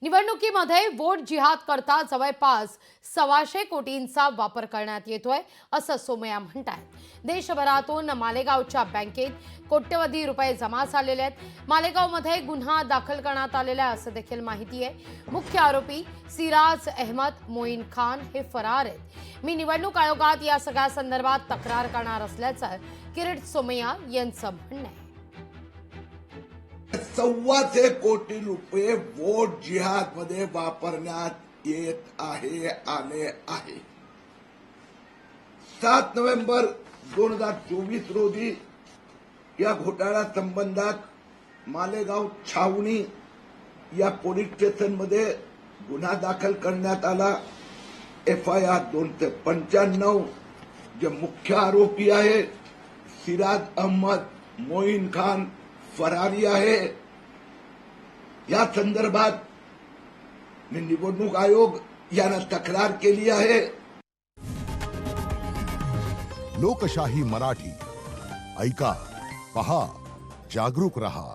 निवडणुकीमध्ये वोट जिहाद करता जवळपास 125 कोटींचा वापर करण्यात येतोय असं सोमय्या म्हणतात। देशभरातून मालेगावच्या बँकेत कोट्यवधी रुपये जमा झालेले आहेत। मालेगावमध्ये गुन्हा दाखल करण्यात आलेला आहे असं देखील माहिती आहे। मुख्य आरोपी सिराज अहमद मोईन खान हे फरार आहेत। मी निवडणूक आयोगात या सगळ्या संदर्भात तक्रार करणार असल्याचं किरीट सोमय्या यांचं म्हणणं आहे। 125 कोटी रुपये वोट जिहाद मध्ये वापरण्यात येत आले आहे। 7 नोव्हेंबर 2024 रोजी या घोटाळा संबंधात मालेगाव छावणी या पोलीस स्टेशनमध्ये गुन्हा दाखल करण्यात आला। FIR 295। जे मुख्य आरोपी आहे सिराज अहमद मोईन खान फरारी आहे। या संदर्भात मी निवडणूक आयोग यांना तक्रार केली आहे। लोकशाही मराठी ऐका, पहा, जागरूक रहा।